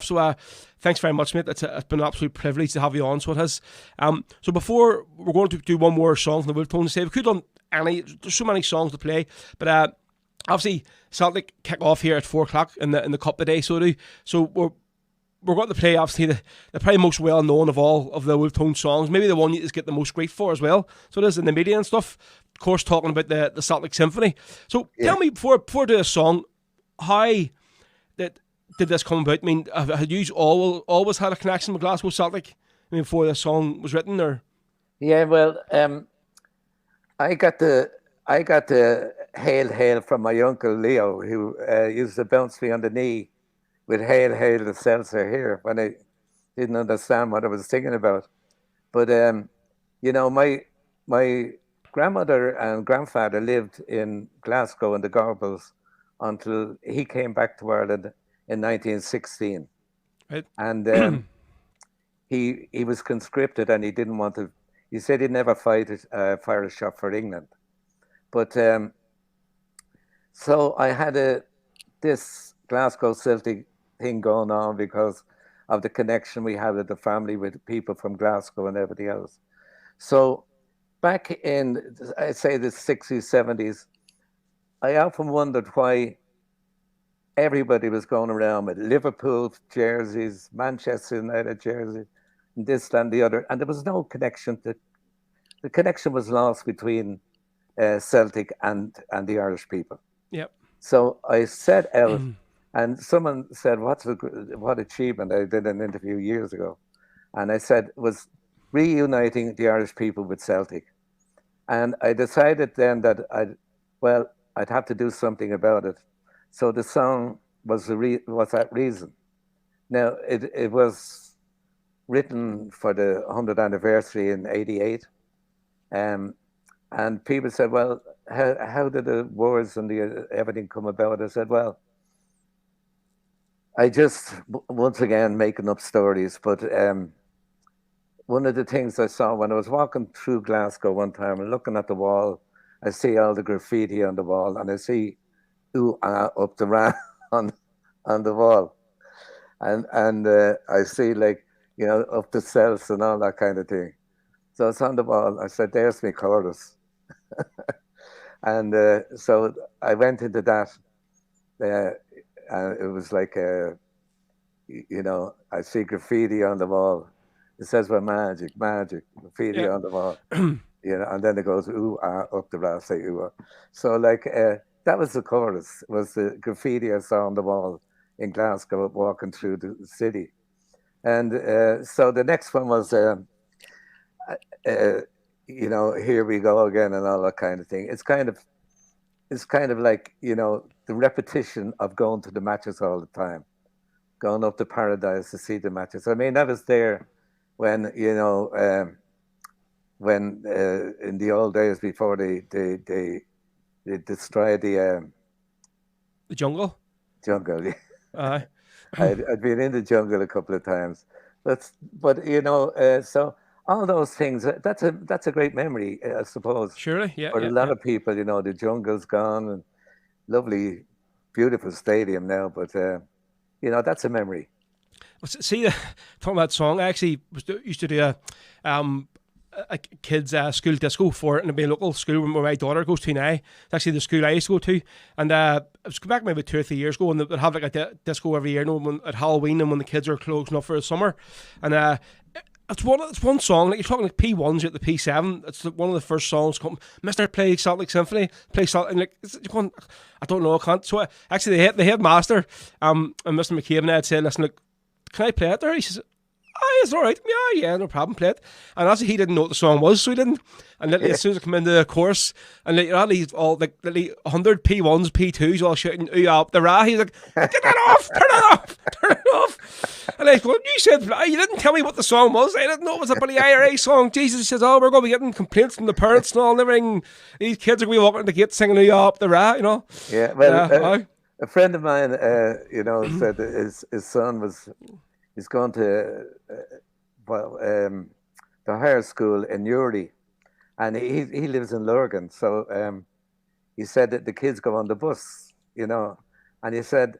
So thanks very much, mate. It's been an absolute privilege to have you on. So it has. So before we're going to do one more song from the Wolfetones, say we could on any. There's so many songs to play, but obviously Celtic kick off here at 4:00 in the cup today. So we're going to play obviously the probably most well known of all of the Wolfetones songs, maybe the one you just get the most grief for as well. So it is in the media and stuff. Of course, talking about the Celtic Symphony. So tell me before I do a song, how did this come about? I mean, had you always had a connection with Glasgow Celtic? I mean, before this song was written, or? Yeah, well, I got the hail hail from my uncle Leo, who used to bounce me on the knee with hail hail the seltzer here when I didn't understand what I was thinking about. But you know, my grandmother and grandfather lived in Glasgow in the Gorbals until he came back to Ireland in 1916. Right. And he was conscripted, and he didn't want to. He said he'd never fire a shot for England. But so I had this Glasgow Celtic thing going on because of the connection we had with the family, with people from Glasgow and everything else. So back in, I'd say, the 60s, 70s, I often wondered why everybody was going around with Liverpool jerseys, Manchester United jerseys, and this and the other. And there was no connection. The connection was lost between Celtic and the Irish people. Yep. So I set out, and someone said, what achievement? I did an interview years ago. And I said, it was reuniting the Irish people with Celtic. And I decided then that I'd have to do something about it. So the song was that reason. Now, it was written for the 100th anniversary in '88. And people said, well, how did the words and everything come about? I said, well, I just, once again, making up stories. But one of the things I saw when I was walking through Glasgow one time and looking at the wall, I see all the graffiti on the wall, and I see ooh, up the ram on the wall. And I see, like, you know, up the cells and all that kind of thing. So it's on the wall. I said, there's me chorus. And so I went into that. And it was like, you know, I see graffiti on the wall. It says, well, magic, graffiti on the wall. You know, and then it goes, ooh, up the ram, say, ooh. So, like, that was the chorus, was the graffiti I saw on the wall in Glasgow walking through the city. And so the next one was, you know, here we go again and all that kind of thing. It's kind of like, you know, the repetition of going to the matches all the time, going up to Paradise to see the matches. I mean, I was there when, you know, when in the old days before they destroyed the jungle. Jungle. Aye. I'd been in the jungle a couple of times, but you know, so all those things. That's a great memory, I suppose. Surely, yeah. For a lot of people, you know, the jungle's gone, and lovely, beautiful stadium now. But you know, that's a memory. See, talking about song, I actually used to do a kids' school disco for it in a local school where my daughter goes to now. It's actually the school I used to go to, and it was back maybe 2 or 3 years ago, and they'd have like a disco every year, you know, at Halloween and when the kids are closing up for the summer. And it's one song, like you're talking like P1s at the P7. It's one of the first songs. Mr. Play Celtic Symphony, play Celtic, and like I don't know, I can't. So actually, the headmaster, and Mr. McCabe, had said, "Listen, look, can I play it there?" He says, "Oh, it's all right. Yeah, no problem. Play it." And actually, he didn't know what the song was, so he didn't. And literally, as soon as I come into the chorus, and like, all these all like 100 P1s, P2s, all shouting "ooh up the rah," he's like, "Get that off! Turn it off! Turn it off!" And I go, "You said you didn't tell me what the song was. I didn't know it was a bloody IRA song." Jesus, he says, "Oh, we're going to be getting complaints from the parents and all and everything. These kids are going to be walking the gate singing "ooh up the rah," you know." Yeah, well, a friend of mine, you know, said that his son was. He's gone to the higher school in Uri, and he lives in Lurgan. So he said that the kids go on the bus, you know, and he said